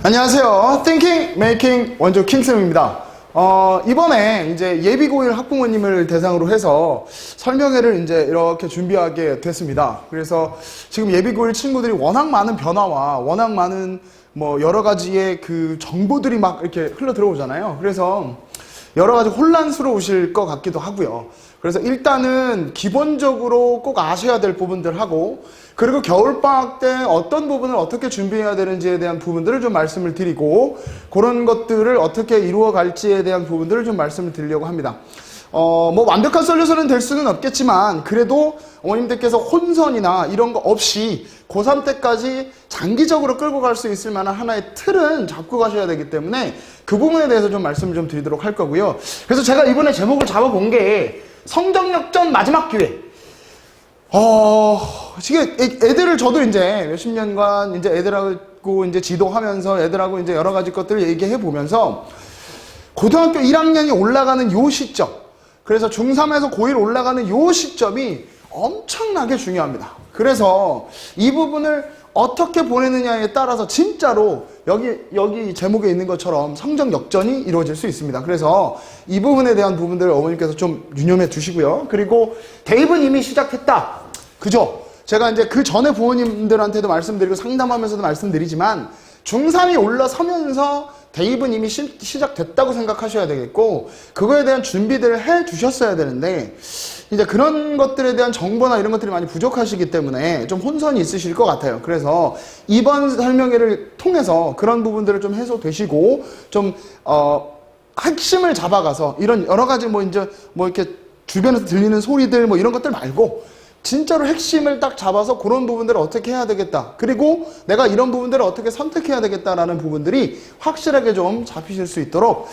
안녕하세요. Thinking, Making 원조 킹쌤입니다. 이번에 이제 예비고1 학부모님을 대상으로 해서 설명회를 이제 이렇게 준비하게 됐습니다. 그래서 지금 예비고1 친구들이 워낙 많은 변화와 워낙 많은 뭐 여러 가지의 그 정보들이 막 이렇게 흘러 들어오잖아요. 그래서 여러 가지 혼란스러우실 것 같기도 하고요. 그래서 일단은 기본적으로 꼭 아셔야 될 부분들 하고, 그리고 겨울방학 때 어떤 부분을 어떻게 준비해야 되는지에 대한 부분들을 좀 말씀을 드리고, 그런 것들을 어떻게 이루어 갈지에 대한 부분들을 좀 말씀을 드리려고 합니다. 뭐 완벽한 솔루션은 될 수는 없겠지만, 그래도 어머님들께서 혼선이나 이런 거 없이 고3 때까지 장기적으로 끌고 갈 수 있을 만한 하나의 틀은 잡고 가셔야 되기 때문에 그 부분에 대해서 좀 말씀을 좀 드리도록 할 거고요. 그래서 제가 이번에 제목을 잡아본 게 성적 역전 마지막 기회. 지금 애들을 저도 이제 몇십 년간 이제 애들하고 이제 지도하면서 애들하고 이제 여러 가지 것들을 얘기해 보면서 고등학교 1학년이 올라가는 요 시점, 그래서 중3에서 고1 올라가는 요 시점이 엄청나게 중요합니다. 그래서 이 부분을 어떻게 보내느냐에 따라서 진짜로 여기 제목에 있는 것처럼 성적 역전이 이루어질 수 있습니다. 그래서 이 부분에 대한 부분들을 어머님께서 좀 유념해 두시고요. 그리고 대입은 이미 시작했다. 그죠? 제가 이제 그 전에 부모님들한테도 말씀드리고 상담하면서도 말씀드리지만 중3이 올라서면서 대입은 이미 시작됐다고 생각하셔야 되겠고, 그거에 대한 준비들을 해 두셨어야 되는데 이제 그런 것들에 대한 정보나 이런 것들이 많이 부족하시기 때문에 좀 혼선이 있으실 것 같아요. 그래서 이번 설명회를 통해서 그런 부분들을 좀 해소되시고, 좀 핵심을 잡아가서 이런 여러 가지 뭐 이제 뭐 이렇게 주변에서 들리는 소리들 뭐 이런 것들 말고 진짜로 핵심을 딱 잡아서 그런 부분들을 어떻게 해야 되겠다, 그리고 내가 이런 부분들을 어떻게 선택해야 되겠다라는 부분들이 확실하게 좀 잡히실 수 있도록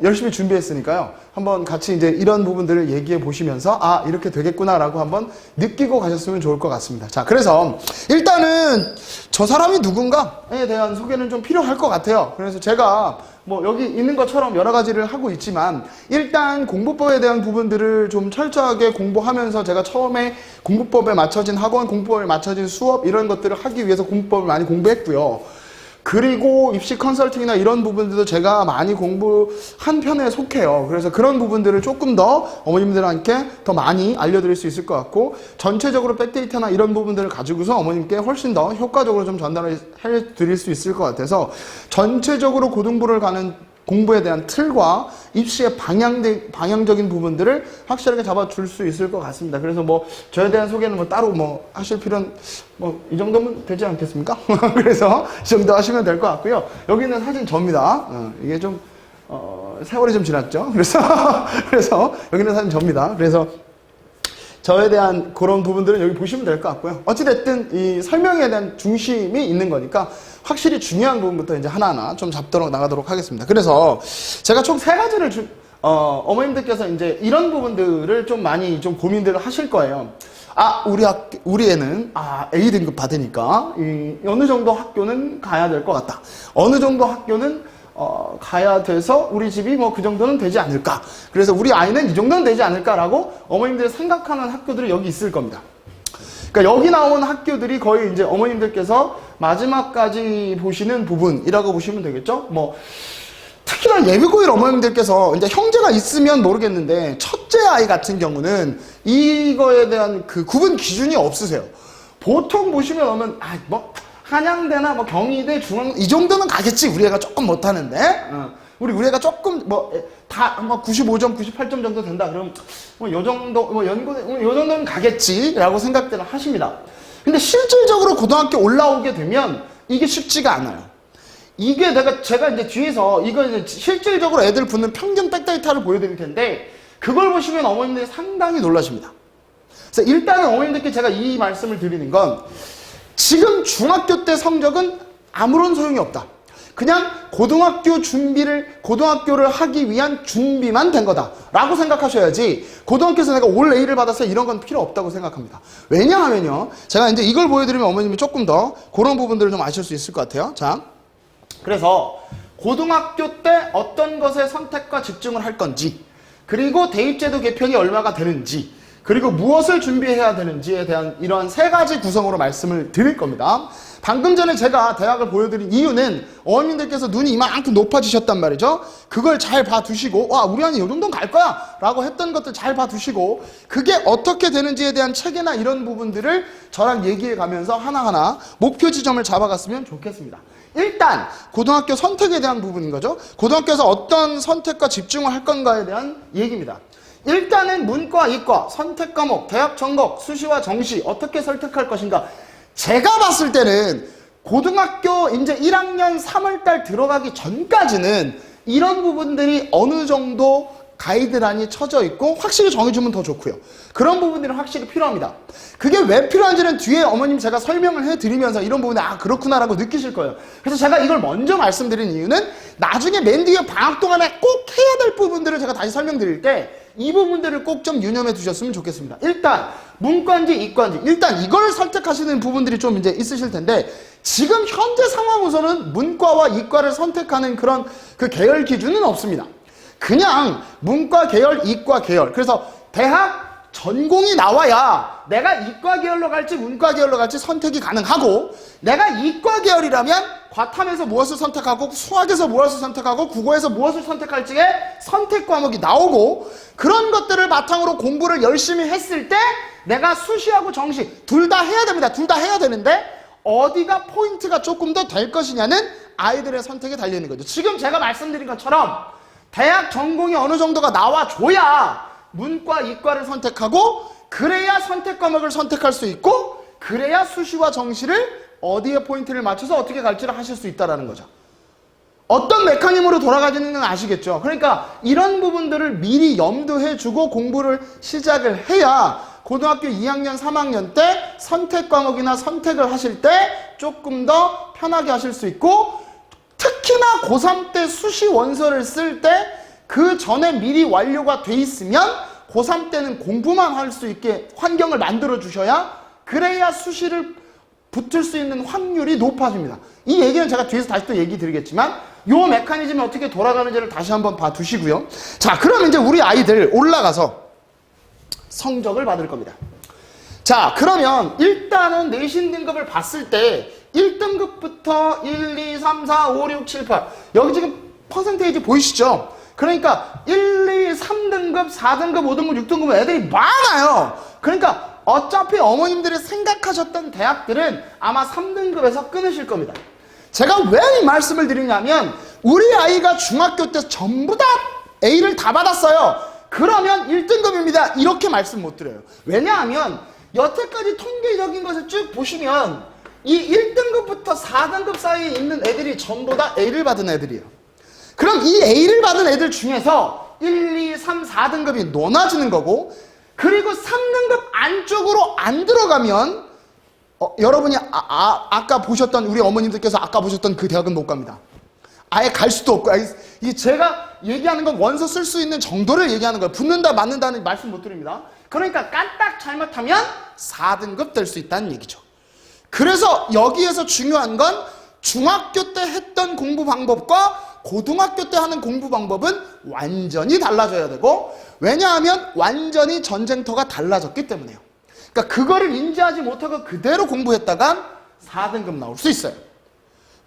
열심히 준비했으니까요. 한번 같이 이제 이런 부분들을 얘기해 보시면서 아, 이렇게 되겠구나 라고 한번 느끼고 가셨으면 좋을 것 같습니다. 자, 그래서 일단은 저 사람이 누군가에 대한 소개는 좀 필요할 것 같아요. 그래서 제가 뭐 여기 있는 것처럼 여러 가지를 하고 있지만 일단 공부법에 대한 부분들을 좀 철저하게 공부하면서, 제가 처음에 공부법에 맞춰진 학원, 공부법에 맞춰진 수업 이런 것들을 하기 위해서 공부법을 많이 공부했고요. 그리고 입시 컨설팅이나 이런 부분들도 제가 많이 공부한 편에 속해요. 그래서 그런 부분들을 조금 더 어머님들한테 더 많이 알려드릴 수 있을 것 같고, 전체적으로 백데이터나 이런 부분들을 가지고서 어머님께 훨씬 더 효과적으로 좀 전달을 해드릴 수 있을 것 같아서 전체적으로 고등부를 가는 공부에 대한 틀과 입시의 방향적인 부분들을 확실하게 잡아줄 수 있을 것 같습니다. 그래서 뭐 저에 대한 소개는 뭐 따로 뭐 하실 필요는 뭐 이 정도면 되지 않겠습니까? 그래서 이 정도 하시면 될 것 같고요. 여기는 사진 접니다. 이게 좀 세월이 좀 지났죠. 그래서 여기는 사진 접니다. 그래서 저에 대한 그런 부분들은 여기 보시면 될 것 같고요. 어찌됐든 이 설명에 대한 중심이 있는 거니까 확실히 중요한 부분부터 이제 하나하나 좀 잡도록 나가도록 하겠습니다. 그래서 제가 총 3가지를 어머님들께서 이제 이런 부분들을 좀 많이 좀 고민들을 하실 거예요. 아, 우리 애는 A등급 받으니까 어느 정도 학교는 가야 될 것 같다. 어느 정도 학교는 가야 돼서 우리 집이 뭐 그 정도는 되지 않을까. 그래서 우리 아이는 이 정도는 되지 않을까라고 어머님들이 생각하는 학교들이 여기 있을 겁니다. 그러니까 여기 나온 학교들이 거의 이제 어머님들께서 마지막까지 보시는 부분이라고 보시면 되겠죠. 뭐 특히나 예비고1 어머님들께서 이제 형제가 있으면 모르겠는데 첫째 아이 같은 경우는 이거에 대한 그 구분 기준이 없으세요. 보통 보시면 오면 뭐 한양대나 뭐 경희대, 중앙 이 정도는 가겠지. 우리 애가 조금 못하는데 우리 애가 조금 다 95점, 98점 정도 된다. 그럼 뭐 요 정도 연고대 요 정도는 가겠지라고 생각들을 하십니다. 근데 실질적으로 고등학교 올라오게 되면 이게 쉽지가 않아요. 이게 제가 이제 뒤에서 이거 이제 실질적으로 애들 붙는 평균 백데이터를 보여드릴 텐데 그걸 보시면 어머님들이 상당히 놀라십니다. 그래서 일단은 어머님들께 제가 이 말씀을 드리는 건 지금 중학교 때 성적은 아무런 소용이 없다. 그냥 고등학교를 하기 위한 준비만 된 거다 라고 생각하셔야지, 고등학교에서 내가 올 A를 받았어요 이런 건 필요 없다고 생각합니다. 왜냐하면요, 제가 이제 이걸 보여드리면 어머님이 조금 더 그런 부분들을 좀 아실 수 있을 것 같아요. 자, 그래서 고등학교 때 어떤 것에 선택과 집중을 할 건지, 그리고 대입제도 개편이 얼마가 되는지, 그리고 무엇을 준비해야 되는지에 대한 이러한 3가지 구성으로 말씀을 드릴 겁니다. 방금 전에 제가 대학을 보여드린 이유는 어머님들께서 눈이 이만큼 높아지셨단 말이죠. 그걸 잘 봐두시고 와 우리 아이 이 정도는 갈 거야 라고 했던 것들 잘 봐두시고 그게 어떻게 되는지에 대한 체계나 이런 부분들을 저랑 얘기해 가면서 하나하나 목표 지점을 잡아갔으면 좋겠습니다. 일단 고등학교 선택에 대한 부분인 거죠. 고등학교에서 어떤 선택과 집중을 할 건가에 대한 얘기입니다. 일단은 문과, 이과, 선택 과목, 대학 전공, 수시와 정시 어떻게 선택할 것인가. 제가 봤을 때는 고등학교 이제 1학년 3월달 들어가기 전까지는 이런 부분들이 어느 정도 가이드라인이 쳐져 있고 확실히 정해주면 더 좋고요. 그런 부분들이 확실히 필요합니다. 그게 왜 필요한지는 뒤에 어머님 제가 설명을 해드리면서 이런 부분에 아 그렇구나 라고 느끼실 거예요. 그래서 제가 이걸 먼저 말씀드린 이유는 나중에 맨 뒤에 방학 동안에 꼭 해야 될 부분들을 제가 다시 설명드릴 때 이 부분들을 꼭 좀 유념해 두셨으면 좋겠습니다. 일단 문과인지 이과인지 일단 이걸 선택하시는 부분들이 좀 이제 있으실 텐데 지금 현재 상황으로서는 문과와 이과를 선택하는 그런 그 계열 기준은 없습니다. 그냥 문과 계열, 이과 계열. 그래서 대학 전공이 나와야 내가 이과 계열로 갈지 문과 계열로 갈지 선택이 가능하고 내가 이과 계열이라면 과탐에서 무엇을 선택하고 수학에서 무엇을 선택하고 국어에서 무엇을 선택할지의 선택 과목이 나오고 그런 것들을 바탕으로 공부를 열심히 했을 때 내가 수시하고 정시 둘 다 해야 됩니다. 둘 다 해야 되는데 어디가 포인트가 조금 더 될 것이냐는 아이들의 선택에 달려있는 거죠. 지금 제가 말씀드린 것처럼 대학 전공이 어느 정도가 나와줘야 문과, 이과를 선택하고 그래야 선택 과목을 선택할 수 있고 그래야 수시와 정시를 어디에 포인트를 맞춰서 어떻게 갈지를 하실 수 있다는 거죠. 어떤 메커니즘으로 돌아가지는 아시겠죠? 그러니까 이런 부분들을 미리 염두해주고 공부를 시작을 해야 고등학교 2학년, 3학년 때 선택 과목이나 선택을 하실 때 조금 더 편하게 하실 수 있고 특히나 고3 때 수시 원서를 쓸 때 그 전에 미리 완료가 돼 있으면 고3 때는 공부만 할 수 있게 환경을 만들어 주셔야 그래야 수시를 붙을 수 있는 확률이 높아집니다. 이 얘기는 제가 뒤에서 다시 또 얘기 드리겠지만 요 메커니즘이 어떻게 돌아가는지를 다시 한번 봐두시고요. 자, 그럼 이제 우리 아이들 올라가서 성적을 받을 겁니다. 자, 그러면 일단은 내신 등급을 봤을 때 1등급부터 1, 2, 3, 4, 5, 6, 7, 8 여기 지금 퍼센테이지 보이시죠? 그러니까 1, 2, 3등급, 4등급, 5등급, 6등급 애들이 많아요. 그러니까 어차피 어머님들이 생각하셨던 대학들은 아마 3등급에서 끊으실 겁니다. 제가 왜 이 말씀을 드리냐면 우리 아이가 중학교 때 전부 다 A를 다 받았어요. 그러면 1등급입니다. 이렇게 말씀 못 드려요. 왜냐하면 여태까지 통계적인 것을 쭉 보시면 이 1등급부터 4등급 사이에 있는 애들이 전부 다 A를 받은 애들이에요. 그럼 이 A를 받은 애들 중에서 1, 2, 3, 4등급이 높아지는 거고 그리고 3등급 안쪽으로 안 들어가면 여러분이 아까 보셨던 우리 어머님들께서 아까 보셨던 그 대학은 못 갑니다. 아예 갈 수도 없고 이 제가 얘기하는 건 원서 쓸 수 있는 정도를 얘기하는 거예요. 붙는다 맞는다는 말씀 못 드립니다. 그러니까 까딱 잘못하면 4등급 될 수 있다는 얘기죠. 그래서 여기에서 중요한 건 중학교 때 했던 공부 방법과 고등학교 때 하는 공부 방법은 완전히 달라져야 되고 왜냐하면 완전히 전쟁터가 달라졌기 때문에요. 그러니까 그거를 인지하지 못하고 그대로 공부했다가 4등급 나올 수 있어요.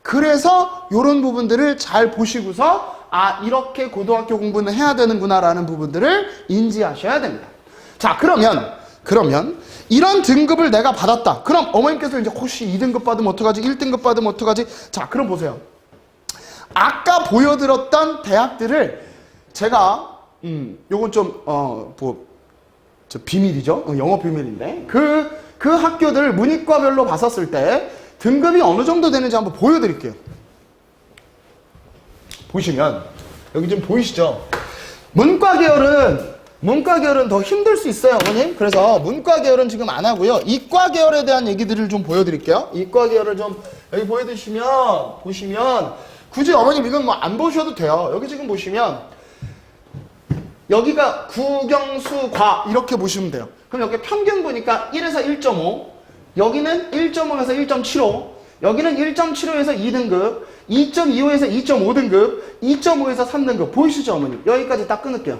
그래서 이런 부분들을 잘 보시고서 아 이렇게 고등학교 공부는 해야 되는구나 라는 부분들을 인지하셔야 됩니다. 자 그러면 이런 등급을 내가 받았다. 그럼 어머님께서 이제 혹시 2등급 받으면 어떡하지? 1등급 받으면 어떡하지? 자 그럼 보세요. 아까 보여드렸던 대학들을 제가 요건 좀 저 비밀이죠. 영업 비밀인데 그 학교들 문이과별로 봤었을 때 등급이 어느 정도 되는지 한번 보여드릴게요. 보시면 여기 좀 보이시죠? 문과 계열은 더 힘들 수 있어요, 어머님. 그래서 문과 계열은 지금 안 하고요. 이과 계열에 대한 얘기들을 좀 보여드릴게요. 이과 계열을 좀 여기 보시면 굳이 어머님 이건 뭐 안 보셔도 돼요. 여기 지금 보시면 여기가 국영수과 이렇게 보시면 돼요. 그럼 여기 평균 보니까 1에서 1.5 여기는 1.5에서 1.75 여기는 1.75에서 2등급 2.25에서 2.5등급 2.5에서 3등급 보이시죠 어머님? 여기까지 딱 끊을게요.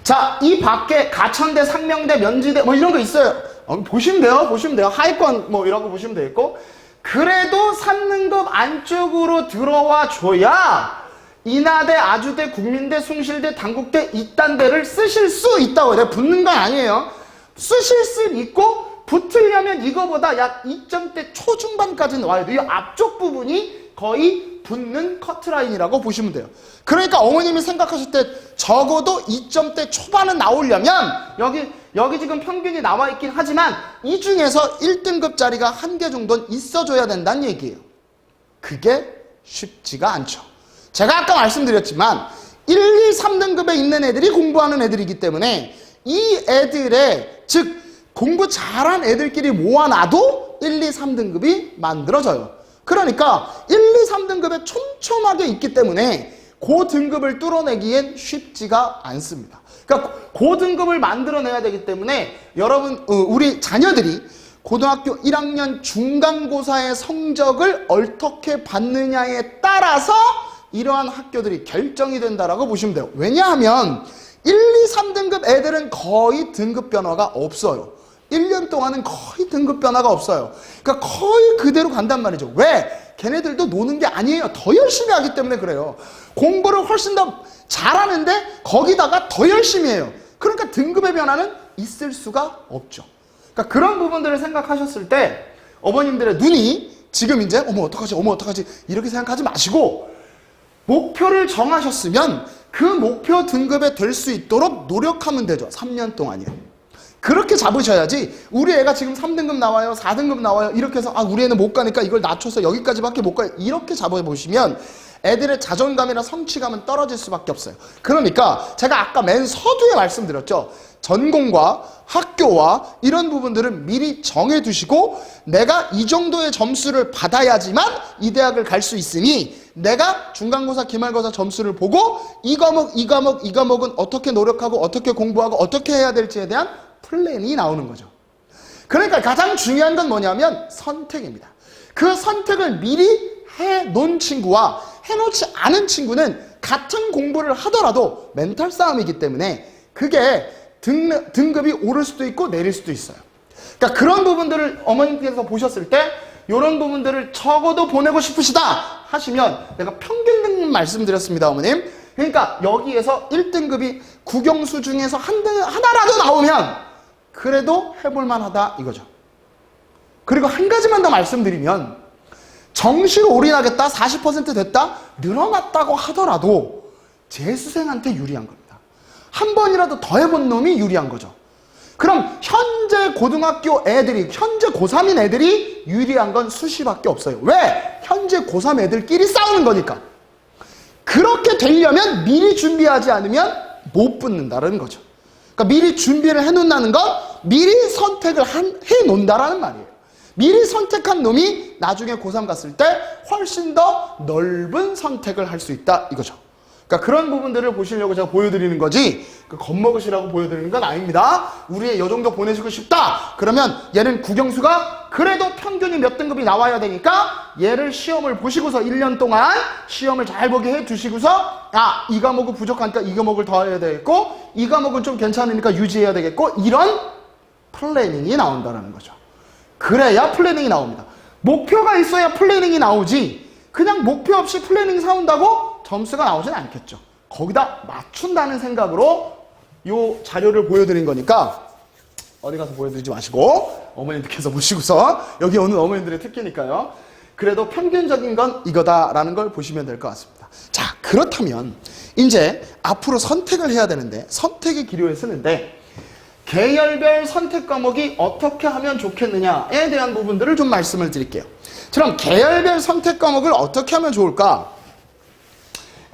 자, 이 밖에 가천대, 상명대, 면지대 뭐 이런 거 있어요. 보시면 돼요. 보시면 돼요. 하위권 뭐 이라고 보시면 되겠고, 그래도 3등급 안쪽으로 들어와 줘야 인하대, 아주대, 국민대, 숭실대, 단국대, 이딴대를 쓰실 수 있다고. 내가 붙는 건 아니에요. 쓰실 수 있고, 붙으려면 이거보다 약 2점대 초중반까지는 와야 돼요. 이 앞쪽 부분이 거의 붙는 커트라인이라고 보시면 돼요. 그러니까 어머님이 생각하실 때 적어도 2점대 초반은 나오려면 여기 지금 평균이 나와 있긴 하지만 이 중에서 1등급짜리가 한 개 정도는 있어줘야 된다는 얘기예요. 그게 쉽지가 않죠. 제가 아까 말씀드렸지만 1, 2, 3등급에 있는 애들이 공부하는 애들이기 때문에 이 애들의, 즉 공부 잘한 애들끼리 모아놔도 1, 2, 3등급이 만들어져요. 그러니까 1, 2, 3등급에 촘촘하게 있기 때문에 그 등급을 뚫어내기엔 쉽지가 않습니다. 그러니까 그 등급을 만들어내야 되기 때문에 여러분, 우리 자녀들이 고등학교 1학년 중간고사의 성적을 어떻게 받느냐에 따라서 이러한 학교들이 결정이 된다라고 보시면 돼요. 왜냐하면 1, 2, 3등급 애들은 거의 등급 변화가 없어요. 1년 동안은 거의 등급 변화가 없어요. 그러니까 거의 그대로 간단 말이죠. 왜? 걔네들도 노는 게 아니에요. 더 열심히 하기 때문에 그래요. 공부를 훨씬 더 잘하는데 거기다가 더 열심히 해요. 그러니까 등급의 변화는 있을 수가 없죠. 그러니까 그런 부분들을 생각하셨을 때 어머님들의 눈이 지금 이제 어머 어떡하지 이렇게 생각하지 마시고, 목표를 정하셨으면 그 목표 등급에 될 수 있도록 노력하면 되죠. 3년 동안이요. 그렇게 잡으셔야지, 우리 애가 지금 3등급 나와요, 4등급 나와요, 이렇게 해서 우리 애는 못 가니까 이걸 낮춰서 여기까지밖에 못 가요, 이렇게 잡아보시면 애들의 자존감이나 성취감은 떨어질 수밖에 없어요. 그러니까 제가 아까 맨 서두에 말씀드렸죠. 전공과 학교와 이런 부분들을 미리 정해두시고, 내가 이 정도의 점수를 받아야지만 이 대학을 갈 수 있으니 내가 중간고사, 기말고사 점수를 보고 이 과목은 어떻게 노력하고 어떻게 공부하고 어떻게 해야 될지에 대한 플랜이 나오는 거죠. 그러니까 가장 중요한 건 뭐냐면 선택입니다. 그 선택을 미리 해놓은 친구와 해놓지 않은 친구는 같은 공부를 하더라도 멘탈 싸움이기 때문에 그게 등급이 오를 수도 있고 내릴 수도 있어요. 그러니까 그런 부분들을 어머님께서 보셨을 때 이런 부분들을 적어도 보내고 싶으시다 하시면, 내가 평균 등급 말씀드렸습니다, 어머님. 그러니까 여기에서 1등급이 국영수 중에서 하나라도 나오면 그래도 해볼만 하다 이거죠. 그리고 한 가지만 더 말씀드리면, 정시로 올인하겠다, 40% 됐다, 늘어났다고 하더라도 재수생한테 유리한 겁니다. 한 번이라도 더 해본 놈이 유리한 거죠. 그럼 현재 고등학교 애들이, 현재 고3인 애들이 유리한 건 수시밖에 없어요. 왜? 현재 고3 애들끼리 싸우는 거니까. 그렇게 되려면 미리 준비하지 않으면 못 붙는다는 거죠. 그러니까 미리 준비를 해놓는다는 건 미리 선택을 해놓는다라는 말이에요. 미리 선택한 놈이 나중에 고3 갔을 때 훨씬 더 넓은 선택을 할 수 있다 이거죠. 그러니까 그런 부분들을 보시려고 제가 보여드리는 거지, 겁먹으시라고 보여드리는 건 아닙니다. 우리 애 요 정도 보내주고 싶다 그러면 얘는 국영수가 그래도 평균이 몇 등급이 나와야 되니까 얘를 시험을 보시고서 1년 동안 시험을 잘 보게 해 두시고서, 이 과목은 부족하니까 이 과목을 더 해야 되겠고, 이 과목은 좀 괜찮으니까 유지해야 되겠고, 이런 플래닝이 나온다는 거죠. 그래야 플래닝이 나옵니다. 목표가 있어야 플래닝이 나오지, 그냥 목표 없이 플래닝 세운다고 점수가 나오진 않겠죠. 거기다 맞춘다는 생각으로 이 자료를 보여드린 거니까 어디 가서 보여드리지 마시고 어머님들께서 보시고서, 여기 오는 어머님들의 특기니까요. 그래도 평균적인 건 이거다라는 걸 보시면 될 것 같습니다. 자, 그렇다면 이제 앞으로 선택을 해야 되는데, 선택의 기로에 쓰는데 계열별 선택 과목이 어떻게 하면 좋겠느냐에 대한 부분들을 좀 말씀을 드릴게요. 그럼 계열별 선택 과목을 어떻게 하면 좋을까?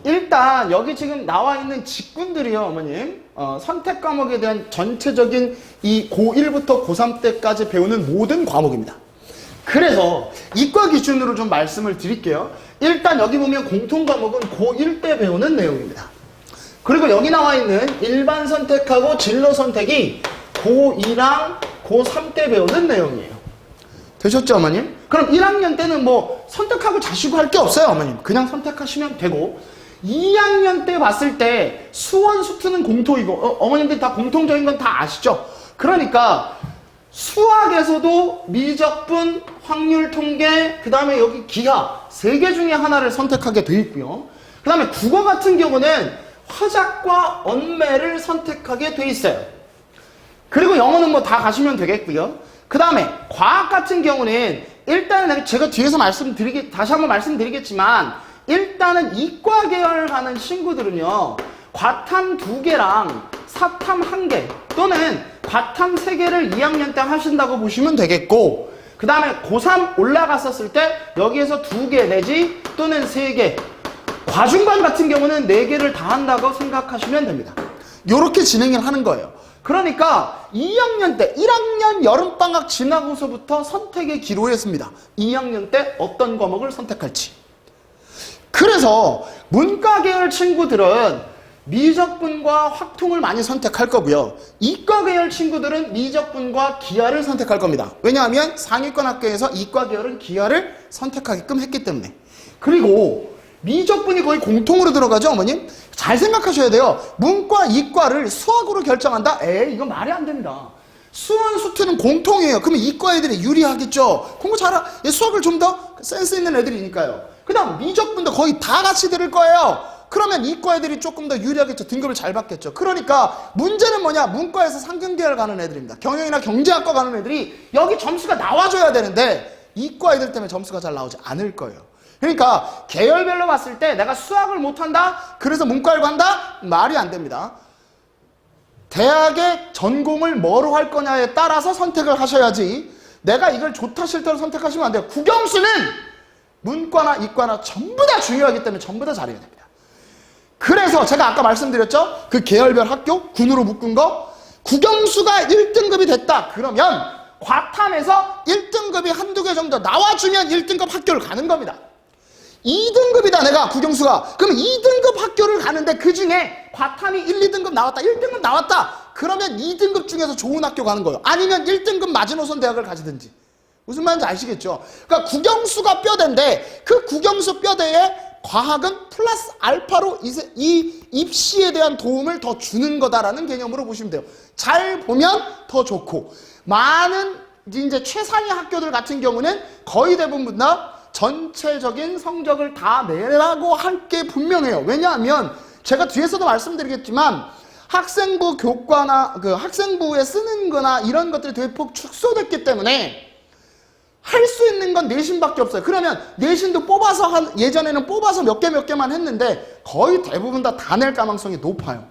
일단 여기 지금 나와 있는 직군들이요, 어머님, 선택 과목에 대한 전체적인 이 고1부터 고3 때까지 배우는 모든 과목입니다. 그래서 이과 기준으로 좀 말씀을 드릴게요. 일단 여기 보면 공통 과목은 고1 때 배우는 내용입니다. 그리고 여기 나와 있는 일반 선택하고 진로 선택이 고2랑 고3 때 배우는 내용이에요. 되셨죠, 어머님? 그럼 1학년 때는 뭐 선택하고 자시고 할 게 없어요, 어머님. 그냥 선택하시면 되고, 2학년 때 봤을 때 수원, 수투는 공통이고, 어머님들 다 공통적인 건 다 아시죠? 그러니까 수학에서도 미적분, 확률 통계, 그 다음에 여기 기하 3개 중에 하나를 선택하게 돼 있고요. 그 다음에 국어 같은 경우는 화작과 언매를 선택하게 돼 있어요. 그리고 영어는 뭐 다 가시면 되겠고요. 그 다음에 과학 같은 경우는 일단은 제가 뒤에서 다시 한번 말씀드리겠지만 일단은 이과 계열 가는 친구들은요. 과탐 2개랑 사탐 1개 또는 과탐 3개를 2학년 때 하신다고 보시면 되겠고 그 다음에 고3 올라갔었을 때 여기에서 2개 내지 또는 3개 과중반 같은 경우는 4개를 다 한다고 생각하시면 됩니다. 이렇게 진행을 하는 거예요. 그러니까 2학년 때 1학년 여름방학 지나고서부터 선택의 기로였습니다. 2학년 때 어떤 과목을 선택할지. 그래서 문과 계열 친구들은 미적분과 확통을 많이 선택할 거고요. 이과 계열 친구들은 미적분과 기하를 선택할 겁니다. 왜냐하면 상위권 학교에서 이과 계열은 기하를 선택하게끔 했기 때문에. 그리고 미적분이 거의 공통으로 들어가죠, 어머님? 잘 생각하셔야 돼요. 문과, 이과를 수학으로 결정한다? 이건 말이 안 됩니다. 수원, 수투는 공통이에요. 그러면 이과 애들이 유리하겠죠. 공부 수학을 좀 더 센스 있는 애들이니까요. 그 다음 미적분도 거의 다 같이 들을 거예요. 그러면 이과 애들이 조금 더 유리하겠죠. 등급을 잘 받겠죠. 그러니까 문제는 뭐냐? 문과에서 상경계열 가는 애들입니다. 경영이나 경제학과 가는 애들이 여기 점수가 나와줘야 되는데 이과 애들 때문에 점수가 잘 나오지 않을 거예요. 그러니까 계열별로 봤을 때 내가 수학을 못한다? 그래서 문과를 간다? 말이 안 됩니다. 대학의 전공을 뭐로 할 거냐에 따라서 선택을 하셔야지 내가 이걸 좋다 싫다로 선택하시면 안 돼요. 국영수는 문과나 이과나 전부 다 중요하기 때문에 전부 다 잘해야 됩니다. 그래서 제가 아까 말씀드렸죠? 그 계열별 학교, 군으로 묶은 거 국영수가 1등급이 됐다. 그러면 과탐에서 1등급이 한두 개 정도 나와주면 1등급 학교를 가는 겁니다. 2등급이다 내가 국영수가. 그럼 2등급 학교를 가는데 그 중에 과탐이 1, 2등급 나왔다 1등급 나왔다 그러면 2등급 중에서 좋은 학교 가는 거예요. 아니면 1등급 마지노선 대학을 가시든지. 무슨 말인지 아시겠죠? 그러니까 국영수가 뼈대인데 그 국영수 뼈대에 과학은 플러스 알파로 이 입시에 대한 도움을 더 주는 거다라는 개념으로 보시면 돼요. 잘 보면 더 좋고 많은 이제 최상위 학교들 같은 경우는 거의 대부분 다 전체적인 성적을 다 내라고 할 게 분명해요. 왜냐하면 제가 뒤에서도 말씀드리겠지만 학생부 교과나 학생부에 쓰는 거나 이런 것들이 대폭 축소됐기 때문에 할 수 있는 건 내신밖에 없어요. 그러면 내신도 뽑아서 예전에는 뽑아서 몇 개만 했는데 거의 대부분 다 낼 가능성이 높아요.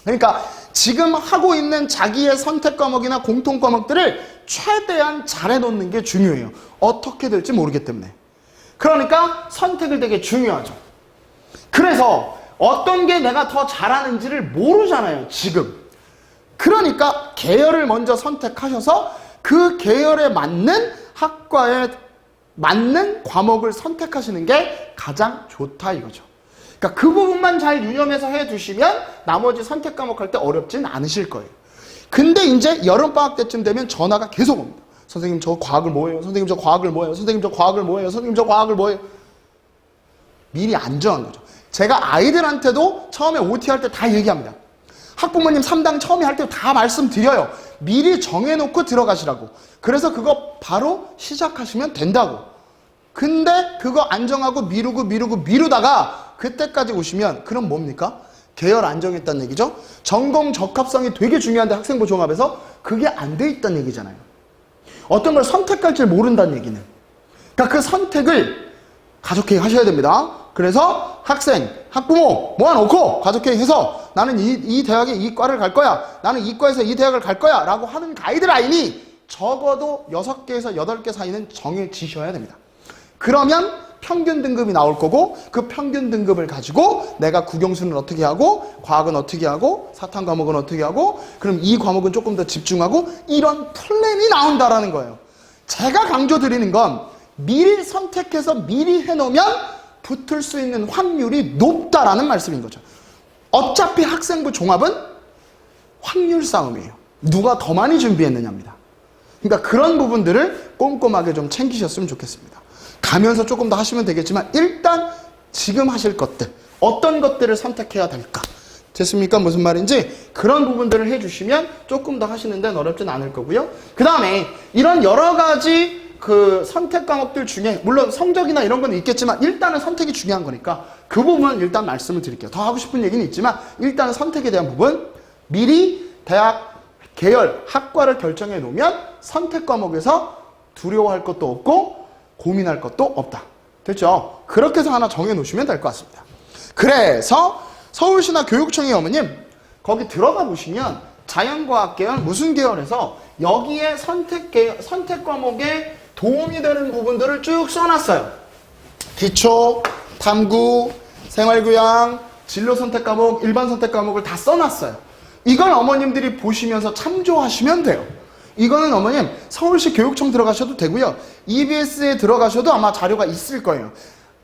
그러니까 지금 하고 있는 자기의 선택 과목이나 공통 과목들을 최대한 잘해놓는 게 중요해요. 어떻게 될지 모르기 때문에. 그러니까 선택을 되게 중요하죠. 그래서 어떤 게 내가 더 잘하는지를 모르잖아요, 지금. 그러니까 계열을 먼저 선택하셔서 그 계열에 맞는 학과에 맞는 과목을 선택하시는 게 가장 좋다 이거죠. 그러니까 그 부분만 잘 유념해서 해두시면 나머지 선택 과목 할 때 어렵진 않으실 거예요. 근데 이제 여름방학 때쯤 되면 전화가 계속 옵니다. 선생님 저 과학을 뭐예요? 선생님 저 과학을 뭐예요? 선생님 저 과학을 뭐예요? 선생님 저 과학을 뭐예요? 미리 안 정한 거죠. 제가 아이들한테도 처음에 OT 할 때 다 얘기합니다. 학부모님 3당 처음에 할 때 다 말씀드려요. 미리 정해놓고 들어가시라고. 그래서 그거 바로 시작하시면 된다고. 근데 그거 안 정하고 미루다가 그때까지 오시면 그럼 뭡니까? 계열 안 정했다는 얘기죠. 전공 적합성이 되게 중요한데 학생부 종합에서 그게 안 돼 있다는 얘기잖아요. 어떤 걸 선택할 줄 모른다는 얘기는. 그러니까 그 선택을 가족회의 하셔야 됩니다. 그래서 학생, 학부모 모아놓고 가족회의 해서 나는 이 대학에 이 과를 갈 거야. 나는 이 과에서 이 대학을 갈 거야. 라고 하는 가이드라인이 적어도 6개에서 8개 사이는 정해지셔야 됩니다. 그러면 평균 등급이 나올 거고 그 평균 등급을 가지고 내가 국영수는 어떻게 하고 과학은 어떻게 하고 사탐 과목은 어떻게 하고 그럼 이 과목은 조금 더 집중하고 이런 플랜이 나온다라는 거예요. 제가 강조드리는 건 미리 선택해서 미리 해놓으면 붙을 수 있는 확률이 높다라는 말씀인 거죠. 어차피 학생부 종합은 확률 싸움이에요. 누가 더 많이 준비했느냐입니다. 그러니까 그런 부분들을 꼼꼼하게 좀 챙기셨으면 좋겠습니다. 가면서 조금 더 하시면 되겠지만 일단 지금 하실 것들 어떤 것들을 선택해야 될까 됐습니까? 무슨 말인지 그런 부분들을 해주시면 조금 더 하시는 데는 어렵진 않을 거고요. 그 다음에 이런 여러 가지 그 선택 과목들 중에 물론 성적이나 이런 건 있겠지만 일단은 선택이 중요한 거니까 그 부분 일단 말씀을 드릴게요. 더 하고 싶은 얘기는 있지만 일단은 선택에 대한 부분 미리 대학 계열 학과를 결정해 놓으면 선택 과목에서 두려워할 것도 없고 고민할 것도 없다. 됐죠? 그렇게 해서 하나 정해 놓으시면 될 것 같습니다. 그래서 서울시나 교육청의 어머님 거기 들어가 보시면 자연과학 계열 무슨 계열에서 여기에 선택 과목에 도움이 되는 부분들을 쭉 써놨어요. 기초, 탐구, 생활교양, 진로 선택 과목, 일반 선택 과목을 다 써놨어요. 이걸 어머님들이 보시면서 참조하시면 돼요. 이거는 어머님 서울시 교육청 들어가셔도 되고요. EBS에 들어가셔도 아마 자료가 있을 거예요.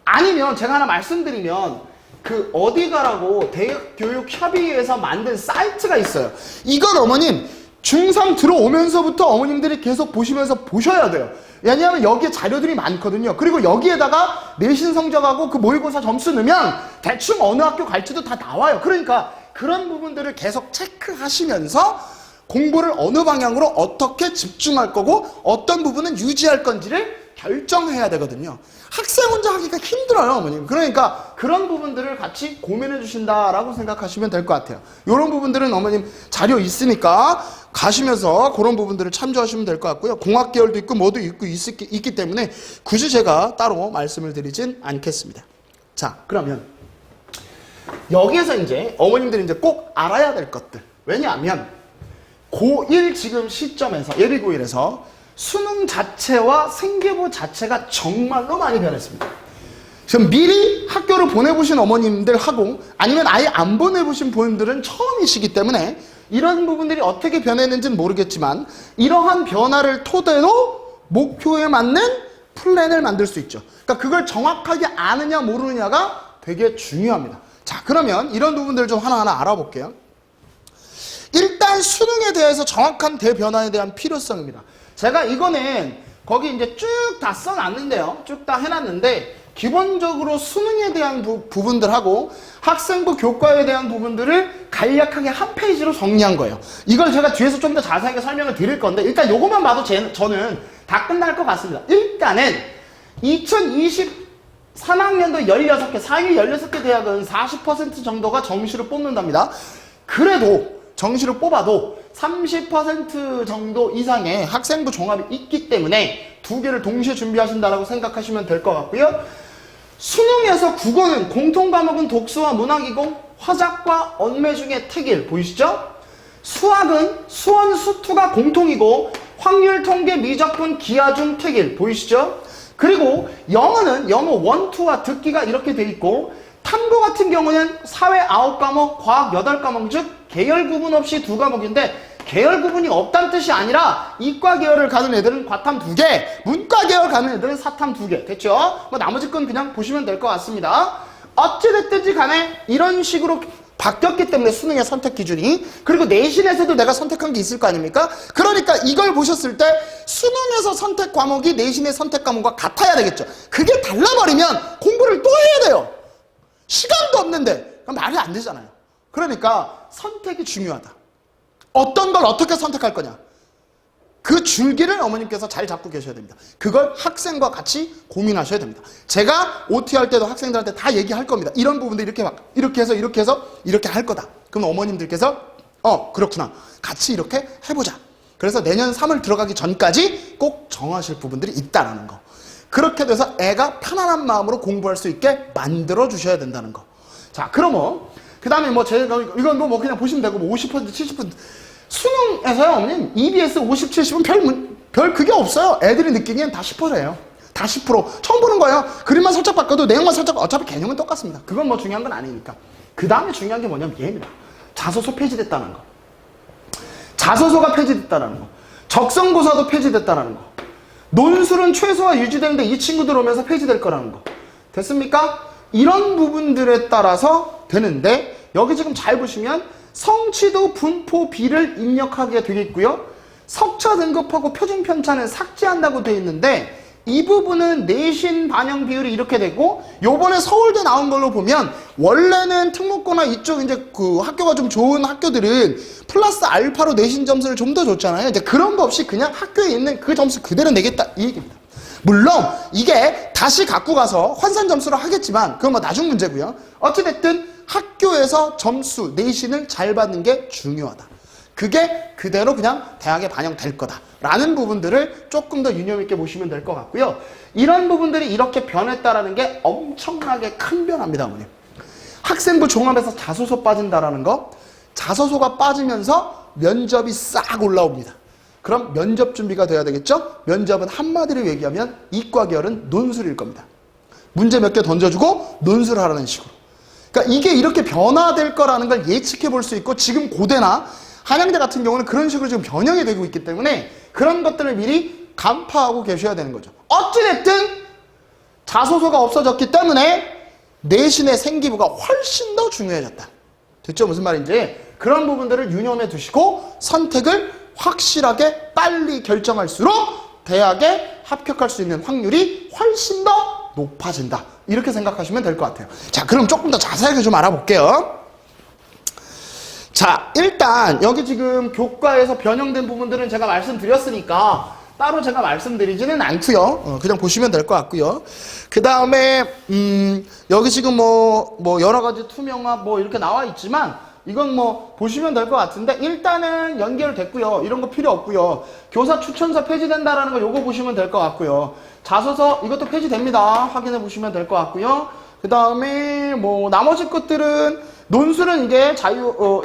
아니면 제가 하나 말씀드리면 그 어디 가라고 대학교육협의회에서 만든 사이트가 있어요. 이건 어머님 중3 들어오면서부터 어머님들이 계속 보시면서 보셔야 돼요. 왜냐하면 여기에 자료들이 많거든요. 그리고 여기에다가 내신 성적하고 그 모의고사 점수 넣으면 대충 어느 학교 갈지도 다 나와요. 그러니까 그런 부분들을 계속 체크하시면서 공부를 어느 방향으로 어떻게 집중할 거고 어떤 부분은 유지할 건지를 결정해야 되거든요. 학생 혼자 하기가 힘들어요, 어머님. 그러니까 그런 부분들을 같이 고민해 주신다라고 생각하시면 될 것 같아요. 이런 부분들은 어머님 자료 있으니까 가시면서 그런 부분들을 참조하시면 될 것 같고요. 공학 계열도 있고 뭐도 있고 있기 때문에 굳이 제가 따로 말씀을 드리진 않겠습니다. 자, 그러면 여기에서 이제 어머님들이 이제 꼭 알아야 될 것들. 왜냐하면 고1 지금 시점에서 예비 고1에서 수능 자체와 생계부 자체가 정말로 많이 변했습니다. 지금 미리 학교를 보내보신 어머님들하고 아니면 아예 안 보내보신 분들은 처음이시기 때문에 이런 부분들이 어떻게 변했는지는 모르겠지만 이러한 변화를 토대로 목표에 맞는 플랜을 만들 수 있죠. 그러니까 그걸 정확하게 아느냐 모르느냐가 되게 중요합니다. 자, 그러면 이런 부분들을 좀 하나하나 알아볼게요. 일단 수능에 대해서 정확한 대변화에 대한 필요성입니다. 제가 이거는 거기 이제 쭉 다 써놨는데요. 쭉 다 해놨는데 기본적으로 수능에 대한 부분들하고 학생부 교과에 대한 부분들을 간략하게 한 페이지로 정리한 거예요. 이걸 제가 뒤에서 좀 더 자세하게 설명을 드릴 건데 일단 요것만 봐도 저는 다 끝날 것 같습니다. 일단은 2023학년도 16개, 상위 16개 대학은 40% 정도가 정시로 뽑는답니다. 그래도 정시를 뽑아도 30% 정도 이상의 학생부 종합이 있기 때문에 두 개를 동시에 준비하신다라고 생각하시면 될 것 같고요. 수능에서 국어는 공통과목은 독수와 문학이고 화작과 언매 중에 택일 보이시죠? 수학은 수원, 수투가 공통이고 확률, 통계, 미적분, 기하 중 택일 보이시죠? 그리고 영어는 영어 1, 2와 듣기가 이렇게 돼 있고 탐구 같은 경우는 사회 9과목, 과학 8과목 즉 계열 구분 없이 2과목인데 계열 구분이 없다는 뜻이 아니라 이과 계열을 가는 애들은 과탐 2개, 문과 계열 가는 애들은 사탐 2개. 됐죠? 뭐 나머지 건 그냥 보시면 될 것 같습니다. 어찌됐든지 간에 이런 식으로 바뀌었기 때문에 수능의 선택 기준이 그리고 내신에서도 내가 선택한 게 있을 거 아닙니까? 그러니까 이걸 보셨을 때 수능에서 선택 과목이 내신의 선택 과목과 같아야 되겠죠. 그게 달라버리면 공부를 또 해야 돼요. 시간도 없는데 그럼 말이 안 되잖아요. 그러니까 선택이 중요하다. 어떤 걸 어떻게 선택할 거냐. 그 줄기를 어머님께서 잘 잡고 계셔야 됩니다. 그걸 학생과 같이 고민하셔야 됩니다. 제가 OT 할 때도 학생들한테 다 얘기할 겁니다. 이런 부분들 이렇게 해서 이렇게 할 거다. 그럼 어머님들께서 그렇구나. 같이 이렇게 해보자. 그래서 내년 3월 들어가기 전까지 꼭 정하실 부분들이 있다라는 거. 그렇게 돼서 애가 편안한 마음으로 공부할 수 있게 만들어 주셔야 된다는 거. 자, 그러면 그 다음에 뭐 제가 이건 뭐 그냥 보시면 되고 뭐 50% 70% 수능에서요 어머님 EBS 50, 70은 별 그게 없어요. 애들이 느끼기엔 다 10%예요. 다 10%. 처음 보는 거예요. 그림만 살짝 바꿔도 내용만 살짝 어차피 개념은 똑같습니다. 그건 뭐 중요한 건 아니니까. 그 다음에 중요한 게 뭐냐면 얘입니다. 자소서 폐지됐다는 거. 자소서가 폐지됐다는 거. 적성고사도 폐지됐다는 거. 논술은 최소화 유지되는데 이 친구들 오면서 폐지될 거라는 거. 됐습니까? 이런 부분들에 따라서 되는데 여기 지금 잘 보시면 성취도 분포 비를 입력하게 되어 있고요. 석차 등급하고 표준 편차는 삭제한다고 되어 있는데 이 부분은 내신 반영 비율이 이렇게 되고 요번에 서울대 나온 걸로 보면 원래는 특목고나 이쪽 이제 그 학교가 좀 좋은 학교들은 플러스 알파로 내신 점수를 좀 더 줬잖아요. 이제 그런 거 없이 그냥 학교에 있는 그 점수 그대로 내겠다 이 얘기입니다. 물론 이게 다시 갖고 가서 환산 점수로 하겠지만 그건 뭐 나중 문제고요. 어찌됐든 학교에서 점수 내신을 잘 받는 게 중요하다. 그게 그대로 그냥 대학에 반영될 거다라는 부분들을 조금 더 유념 있게 보시면 될 것 같고요. 이런 부분들이 이렇게 변했다라는 게 엄청나게 큰 변화입니다, 어머님. 학생부 종합에서 자소서 빠진다라는 거, 자소서가 빠지면서 면접이 싹 올라옵니다. 그럼 면접 준비가 돼야 되겠죠? 면접은 한마디로 얘기하면 이과 계열은 논술일 겁니다. 문제 몇 개 던져주고 논술을 하라는 식으로. 그러니까 이게 이렇게 변화될 거라는 걸 예측해 볼 수 있고 지금 고대나 한양대 같은 경우는 그런 식으로 지금 변형이 되고 있기 때문에 그런 것들을 미리 간파하고 계셔야 되는 거죠. 어찌됐든 자소서가 없어졌기 때문에 내신의 생기부가 훨씬 더 중요해졌다. 됐죠? 무슨 말인지. 그런 부분들을 유념해 두시고 선택을 확실하게 빨리 결정할수록 대학에 합격할 수 있는 확률이 훨씬 더 높아진다. 이렇게 생각하시면 될 것 같아요. 자, 그럼 조금 더 자세하게 좀 알아볼게요. 자, 일단 여기 지금 교과에서 변형된 부분들은 제가 말씀드렸으니까 따로 제가 말씀드리지는 않고요. 그냥 보시면 될 것 같고요. 그 다음에 여기 지금 뭐 여러 가지 투명화 뭐 이렇게 나와 있지만 이건 뭐 보시면 될 것 같은데 일단은 연결됐고요. 이런 거 필요 없고요. 교사 추천서 폐지된다라는 거 요거 보시면 될 것 같고요. 자소서 이것도 폐지됩니다. 확인해 보시면 될 것 같고요. 그 다음에 뭐 나머지 것들은 논술은 이게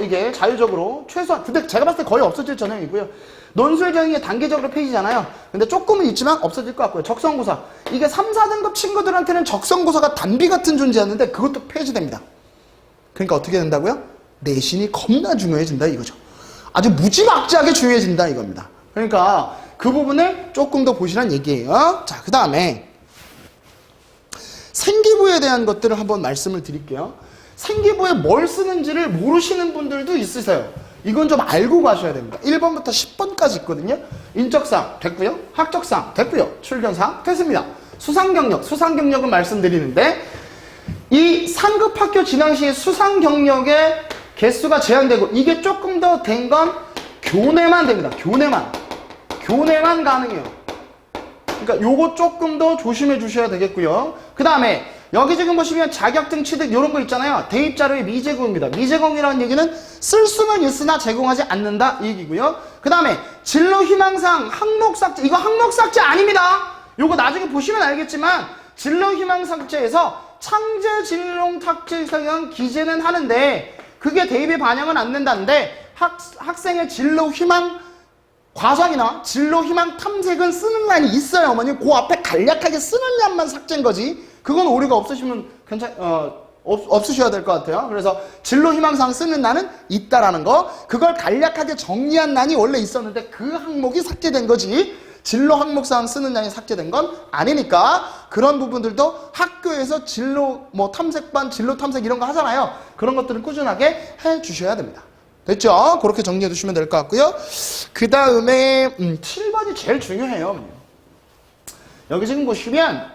이게 자유적으로 최소한 근데 제가 봤을 때 거의 없어질 전형이고요. 논술 경위에 단계적으로 폐지잖아요. 근데 조금은 있지만 없어질 것 같고요. 적성고사 이게 3, 4등급 친구들한테는 적성고사가 단비 같은 존재였는데 그것도 폐지됩니다. 그러니까 어떻게 된다고요? 내신이 겁나 중요해진다 이거죠. 아주 무지막지하게 중요해진다 이겁니다. 그러니까 그 부분을 조금 더 보시란 얘기예요. 자, 그 다음에 생기부에 대한 것들을 한번 말씀을 드릴게요. 생기부에 뭘 쓰는지를 모르시는 분들도 있으세요. 이건 좀 알고 가셔야 됩니다. 1번부터 10번까지 있거든요. 인적사항 됐고요. 학적사항 됐고요. 출견사항 됐습니다. 수상경력은 말씀드리는데 이 상급 학교 진학 시 수상경력의 개수가 제한되고 이게 조금 더 된 건 교내만 됩니다. 교내만 가능해요. 그러니까 요거 조금 더 조심해 주셔야 되겠고요. 그 다음에 여기 지금 보시면 자격증 취득 이런 거 있잖아요. 대입자료의 미제공입니다. 미제공이라는 얘기는 쓸 수는 있으나 제공하지 않는다 이 얘기고요. 그 다음에 진로 희망사항 항목 삭제 이거 항목 삭제 아닙니다. 요거 나중에 보시면 알겠지만 진로 희망 삭제에서 창제 진로 삭제상 기재는 하는데 그게 대입에 반영은 안 된다는데 학생의 진로 희망 과정이나 진로 희망 탐색은 쓰는 란이 있어요. 어머니 그 앞에 간략하게 쓰는 란만 삭제인 거지. 그건 오류가 없으시면 없으셔야 될 것 같아요. 그래서 진로 희망사항 쓰는 란은 있다라는 거. 그걸 간략하게 정리한 란이 원래 있었는데 그 항목이 삭제된 거지. 진로 항목사항 쓰는 란이 삭제된 건 아니니까 그런 부분들도 학교에서 진로 뭐 탐색반, 진로 탐색 이런 거 하잖아요. 그런 것들은 꾸준하게 해 주셔야 됩니다. 됐죠? 그렇게 정리해 두시면 될 것 같고요. 그 다음에 7번이 제일 중요해요. 여기 지금 보시면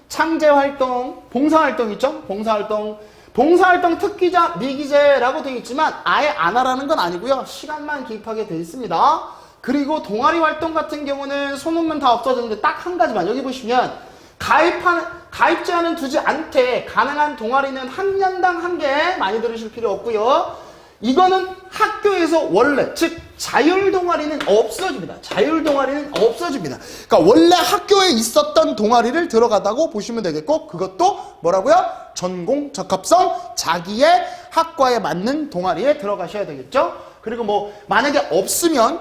창제활동, 봉사활동 있죠? 봉사활동 특기자, 미기재라고 되어 있지만 아예 안 하라는 건 아니고요. 시간만 기입하게 되어 있습니다. 그리고 동아리 활동 같은 경우는 소문만 다 없어졌는데 딱 한 가지만 여기 보시면 가입제한은 두지 않되 가능한 동아리는 한 년당 1개 많이 들으실 필요 없고요. 이거는 학교에서 원래 즉 자율동아리는 없어집니다. 그러니까 원래 학교에 있었던 동아리를 들어가다고 보시면 되겠고 그것도 뭐라고요? 전공, 적합성, 자기의 학과에 맞는 동아리에 들어가셔야 되겠죠? 그리고 뭐 만약에 없으면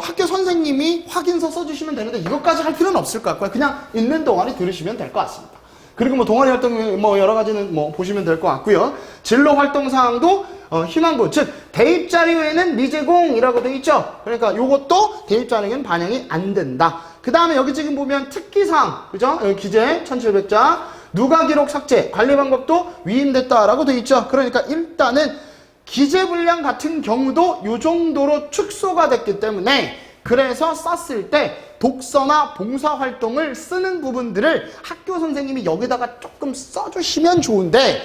학교 선생님이 확인서 써주시면 되는데 이것까지 할 필요는 없을 것 같고요. 그냥 있는 동아리 들으시면 될 것 같습니다. 그리고 뭐 동아리 활동 뭐 여러 가지는 뭐 보시면 될 것 같고요. 진로 활동 사항도 희망고 즉 대입 자료에는 미제공이라고 되어 있죠. 그러니까 요것도 대입 자료에는 반영이 안 된다. 그 다음에 여기 지금 보면 특기사항 그죠? 여기 기재 1700자 누가 기록 삭제 관리 방법도 위임됐다라고 되어 있죠. 그러니까 일단은 기재 분량 같은 경우도 요 정도로 축소가 됐기 때문에 그래서 썼을 때 독서나 봉사활동을 쓰는 부분들을 학교 선생님이 여기다가 조금 써주시면 좋은데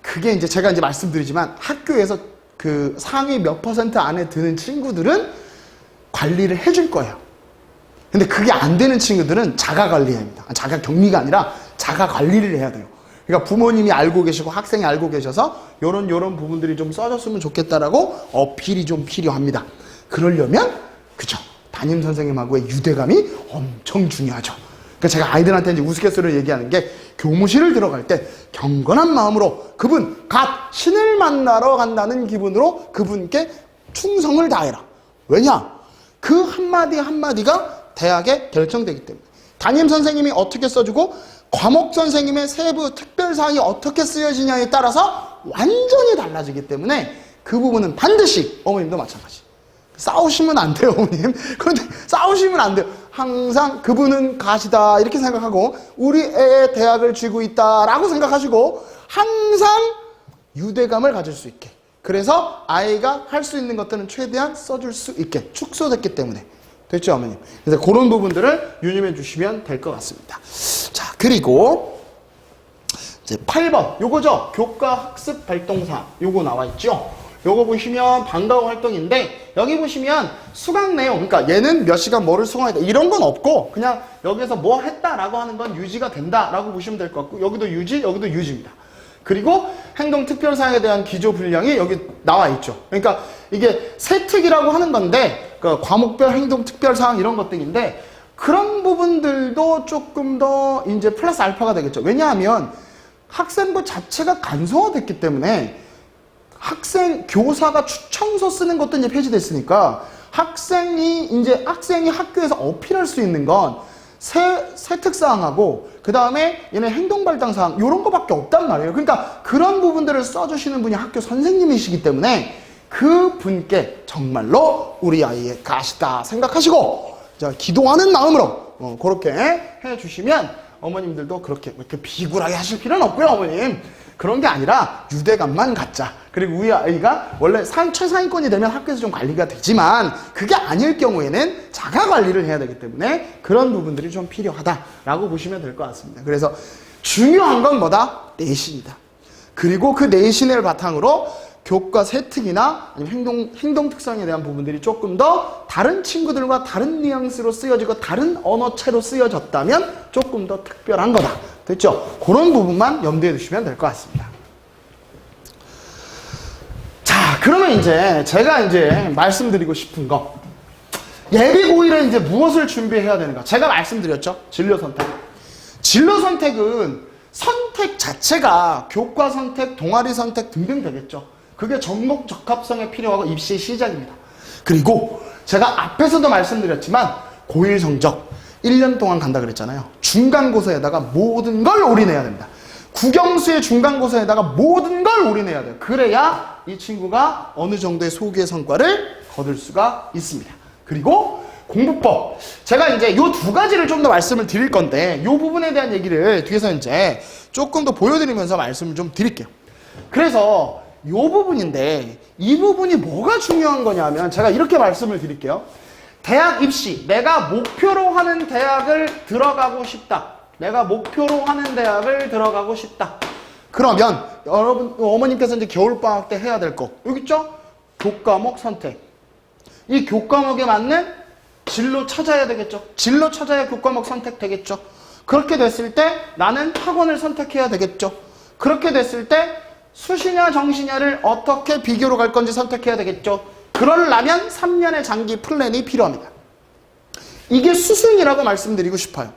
그게 이제 제가 이제 말씀드리지만 학교에서 그 상위 몇 % 안에 드는 친구들은 관리를 해줄 거예요. 근데 그게 안 되는 친구들은 자가 관리해야 합니다. 자가 격리가 아니라 자가 관리를 해야 돼요. 그러니까 부모님이 알고 계시고 학생이 알고 계셔서 요런 부분들이 좀 써줬으면 좋겠다라고 어필이 좀 필요합니다. 그러려면 그죠, 담임 선생님하고의 유대감이 엄청 중요하죠. 그러니까 제가 아이들한테 이제 우스갯소리로 얘기하는 게, 교무실을 들어갈 때 경건한 마음으로 그분 갓 신을 만나러 간다는 기분으로 그분께 충성을 다해라. 왜냐? 그 한마디 한마디가 대학에 결정되기 때문에. 담임 선생님이 어떻게 써주고 과목 선생님의 세부 특별사항이 어떻게 쓰여지냐에 따라서 완전히 달라지기 때문에 그 부분은 반드시, 어머님도 마찬가지, 싸우시면 안 돼요, 어머님. 그런데 싸우시면 안 돼요. 항상 그분은 가시다 이렇게 생각하고 우리 애의 대학을 쥐고 있다라고 생각하시고 항상 유대감을 가질 수 있게, 그래서 아이가 할 수 있는 것들은 최대한 써줄 수 있게 축소됐기 때문에. 됐죠, 어머님? 그래서 그런 부분들을 유념해 주시면 될 것 같습니다. 자, 그리고 이제 8번 요거죠. 교과 학습 활동사 요거 나와 있죠. 요거 보시면 방과후 활동인데, 여기 보시면 수강 내용, 그러니까 얘는 몇 시간 뭐를 수강했다 이런 건 없고 그냥 여기서 뭐 했다라고 하는 건 유지가 된다라고 보시면 될 것 같고, 여기도 유지, 여기도 유지입니다. 그리고 행동특별사항에 대한 기조 분량이 여기 나와 있죠. 그러니까 이게 세특이라고 하는 건데, 그 과목별 행동특별사항 이런 것들인데, 그런 부분들도 조금 더 이제 플러스 알파가 되겠죠. 왜냐하면 학생부 자체가 간소화됐기 때문에 교사가 추천서 쓰는 것도 이제 폐지됐으니까 학생이 학교에서 어필할 수 있는 건 세특사항하고 그 다음에 얘네 행동발달사항 이런 거밖에 없단 말이에요. 그러니까 그런 부분들을 써주시는 분이 학교 선생님이시기 때문에 그 분께 정말로 우리 아이의 가시다 생각하시고 기도하는 마음으로 그렇게 해주시면, 어머님들도 그렇게 비굴하게 하실 필요는 없고요, 어머님. 그런 게 아니라 유대감만 갖자. 그리고 우리 아이가 원래 최상위권이 되면 학교에서 좀 관리가 되지만 그게 아닐 경우에는 자가 관리를 해야 되기 때문에 그런 부분들이 좀 필요하다라고 보시면 될 것 같습니다. 그래서 중요한 건 뭐다? 내신이다. 그리고 그 내신을 바탕으로 교과 세특이나 아니면 행동 특성에 대한 부분들이 조금 더 다른 친구들과 다른 뉘앙스로 쓰여지고 다른 언어체로 쓰여졌다면 조금 더 특별한 거다. 됐죠? 그런 부분만 염두에 두시면 될 것 같습니다. 자, 그러면 이제 제가 말씀드리고 싶은 거, 예비고일에 이제 무엇을 준비해야 되는가? 제가 말씀드렸죠? 진로 선택. 진로 선택은 선택 자체가 교과 선택, 동아리 선택 등등 되겠죠. 그게 전공 적합성에 필요하고 입시 시작입니다. 그리고 제가 앞에서도 말씀드렸지만 고1 성적 1년 동안 간다 그랬잖아요. 중간고사에다가 모든 걸 올인해야 됩니다. 국영수의 중간고사에다가 모든 걸 올인해야 돼요. 그래야 이 친구가 어느 정도의 소기의 성과를 거둘 수가 있습니다. 그리고 공부법. 제가 이제 요 두 가지를 좀 더 말씀을 드릴 건데, 요 부분에 대한 얘기를 뒤에서 이제 조금 더 보여드리면서 말씀을 좀 드릴게요. 그래서 요 부분인데, 이 부분이 뭐가 중요한 거냐면, 제가 이렇게 말씀을 드릴게요. 대학 입시, 내가 목표로 하는 대학을 들어가고 싶다. 내가 목표로 하는 대학을 들어가고 싶다. 그러면 여러분, 어머님께서 이제 겨울방학 때 해야 될 거 여기 있죠? 교과목 선택. 이 교과목에 맞는 진로 찾아야 되겠죠? 진로 찾아야 교과목 선택되겠죠? 그렇게 됐을 때 나는 학원을 선택해야 되겠죠? 그렇게 됐을 때 수시냐 정시냐를 어떻게 비교로 갈 건지 선택해야 되겠죠? 그러려면 3년의 장기 플랜이 필요합니다. 이게 수순이라고 말씀드리고 싶어요.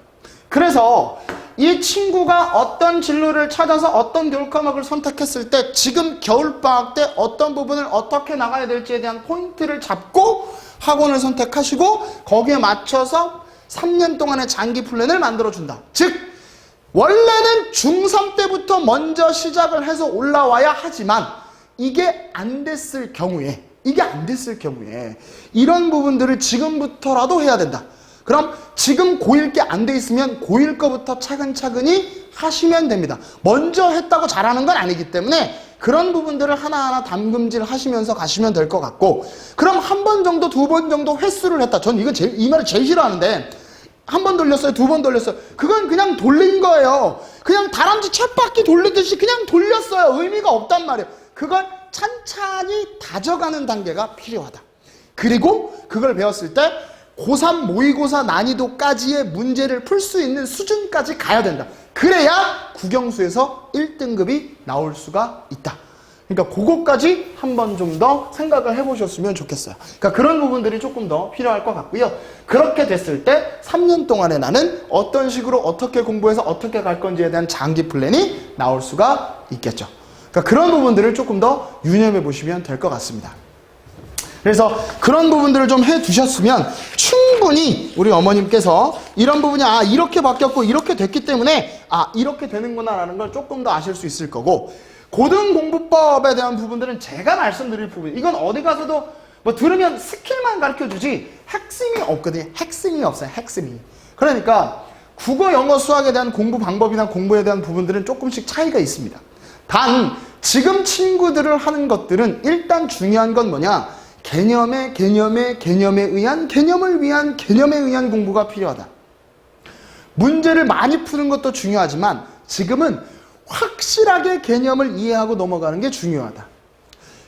그래서 이 친구가 어떤 진로를 찾아서 어떤 교과목을 선택했을 때 지금 겨울방학 때 어떤 부분을 어떻게 나가야 될지에 대한 포인트를 잡고 학원을 선택하시고 거기에 맞춰서 3년 동안의 장기 플랜을 만들어준다. 즉 원래는 중3 때부터 먼저 시작을 해서 올라와야 하지만 이게 안 됐을 경우에 이런 부분들을 지금부터라도 해야 된다. 그럼 지금 고1 게 안 돼 있으면 고1 거부터 차근차근히 하시면 됩니다. 먼저 했다고 잘하는 건 아니기 때문에 그런 부분들을 하나하나 담금질 하시면서 가시면 될 것 같고, 그럼 한 번 정도, 두 번 정도 횟수를 했다. 전 이 말을 제일 싫어하는데, 한 번 돌렸어요? 두 번 돌렸어요? 그건 그냥 돌린 거예요. 그냥 다람쥐 쳇바퀴 돌리듯이 그냥 돌렸어요. 의미가 없단 말이에요. 그걸 찬찬히 다져가는 단계가 필요하다. 그리고 그걸 배웠을 때 고3 모의고사 난이도까지의 문제를 풀 수 있는 수준까지 가야 된다. 그래야 국영수에서 1등급이 나올 수가 있다. 그러니까 그거까지 한번 좀 더 생각을 해보셨으면 좋겠어요. 그러니까 그런 부분들이 조금 더 필요할 것 같고요. 그렇게 됐을 때 3년 동안에 나는 어떤 식으로 어떻게 공부해서 어떻게 갈 건지에 대한 장기 플랜이 나올 수가 있겠죠. 그러니까 그런 부분들을 조금 더 유념해 보시면 될 것 같습니다. 그래서 그런 부분들을 좀 해두셨으면 충분히 우리 어머님께서 이런 부분이 이렇게 바뀌었고 이렇게 됐기 때문에 이렇게 되는구나 라는 걸 조금 더 아실 수 있을 거고, 고등공부법에 대한 부분들은 제가 말씀드릴 부분, 이건 어디 가서도 뭐 들으면 스킬만 가르쳐주지 핵심이 없거든요. 핵심이 없어요. 핵심이. 그러니까 국어, 영어, 수학에 대한 공부 방법이나 공부에 대한 부분들은 조금씩 차이가 있습니다. 단 지금 친구들을 하는 것들은 일단 중요한 건 뭐냐, 개념에 의한 개념을 위한 개념에 의한 공부가 필요하다. 문제를 많이 푸는 것도 중요하지만 지금은 확실하게 개념을 이해하고 넘어가는 게 중요하다.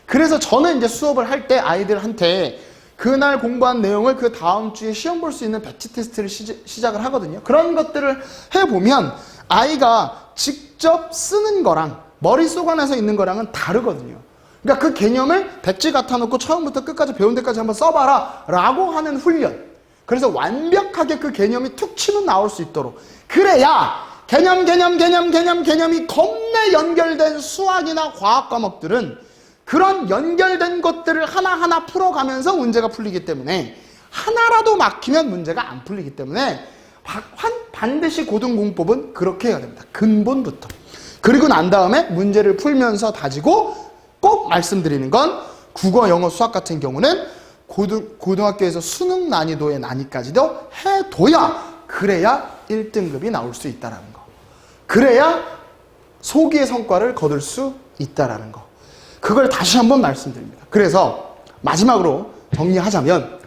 그래서 저는 이제 수업을 할 때 아이들한테 그날 공부한 내용을 그 다음 주에 시험 볼 수 있는 배치 테스트를 시작을 하거든요. 그런 것들을 해보면 아이가 직접 쓰는 거랑 머릿속 안에서 있는 거랑은 다르거든요. 그러니까 그 개념을 백지 갖다 놓고 처음부터 끝까지 배운 데까지 한번 써봐라 라고 하는 훈련. 그래서 완벽하게 그 개념이 툭 치면 나올 수 있도록. 그래야 개념이 겁내 연결된 수학이나 과학 과목들은 그런 연결된 것들을 하나하나 풀어가면서 문제가 풀리기 때문에, 하나라도 막히면 문제가 안 풀리기 때문에 반드시 고등공법은 그렇게 해야 됩니다. 근본부터. 그리고 난 다음에 문제를 풀면서 다지고, 꼭 말씀드리는 건 국어, 영어, 수학 같은 경우는 고등학교에서 수능 난이도의 난이까지도 해둬야, 그래야 1등급이 나올 수 있다는 거. 그래야 소기의 성과를 거둘 수 있다는 거. 그걸 다시 한번 말씀드립니다. 그래서 마지막으로 정리하자면,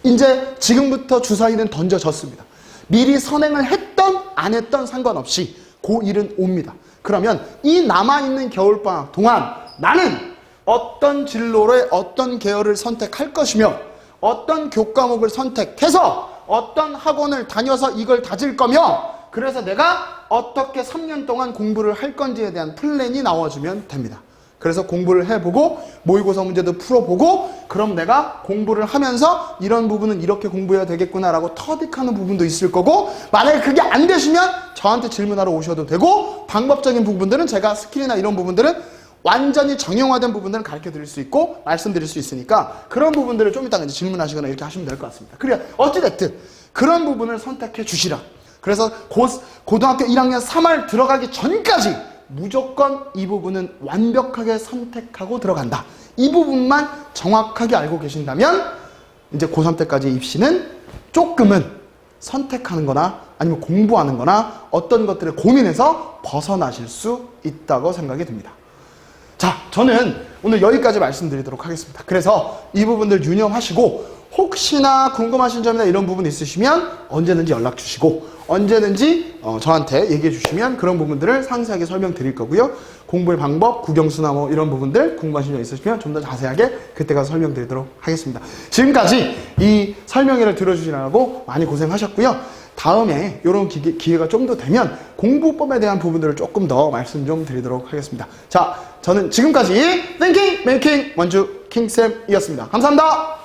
이제 지금부터 주사위는 던져졌습니다. 미리 선행을 했던 안 했던 상관없이 고1은 옵니다. 그러면 이 남아있는 겨울방학 동안 나는 어떤 진로의 어떤 계열을 선택할 것이며, 어떤 교과목을 선택해서 어떤 학원을 다녀서 이걸 다질 거며, 그래서 내가 어떻게 3년 동안 공부를 할 건지에 대한 플랜이 나와주면 됩니다. 그래서 공부를 해보고 모의고사 문제도 풀어보고, 그럼 내가 공부를 하면서 이런 부분은 이렇게 공부해야 되겠구나라고 터득하는 부분도 있을 거고, 만약에 그게 안 되시면 저한테 질문하러 오셔도 되고, 방법적인 부분들은 제가 스킬이나 이런 부분들은 완전히 정형화된 부분들은 가르쳐 드릴 수 있고 말씀드릴 수 있으니까, 그런 부분들을 좀 이따가 이제 질문하시거나 이렇게 하시면 될 것 같습니다. 그래야 어찌됐든 그런 부분을 선택해 주시라. 그래서 고등학교 1학년 3월 들어가기 전까지 무조건 이 부분은 완벽하게 선택하고 들어간다. 이 부분만 정확하게 알고 계신다면 이제 고3 때까지 입시는 조금은 선택하는 거나 아니면 공부하는 거나 어떤 것들을 고민해서 벗어나실 수 있다고 생각이 듭니다. 자, 저는 오늘 여기까지 말씀드리도록 하겠습니다. 그래서 이 부분들 유념하시고, 혹시나 궁금하신 점이나 이런 부분 있으시면 언제든지 연락 주시고, 언제든지 저한테 얘기해 주시면 그런 부분들을 상세하게 설명드릴 거고요. 공부의 방법, 국영수나 뭐 이런 부분들 궁금하신 점 있으시면 좀 더 자세하게 그때 가서 설명드리도록 하겠습니다. 지금까지 이 설명회를 들어주시느라고 많이 고생하셨고요. 다음에 이런 기회가 좀 더 되면 공부법에 대한 부분들을 조금 더 말씀 좀 드리도록 하겠습니다. 자, 저는 지금까지 Thinking Making 원주 킹쌤이었습니다. 감사합니다.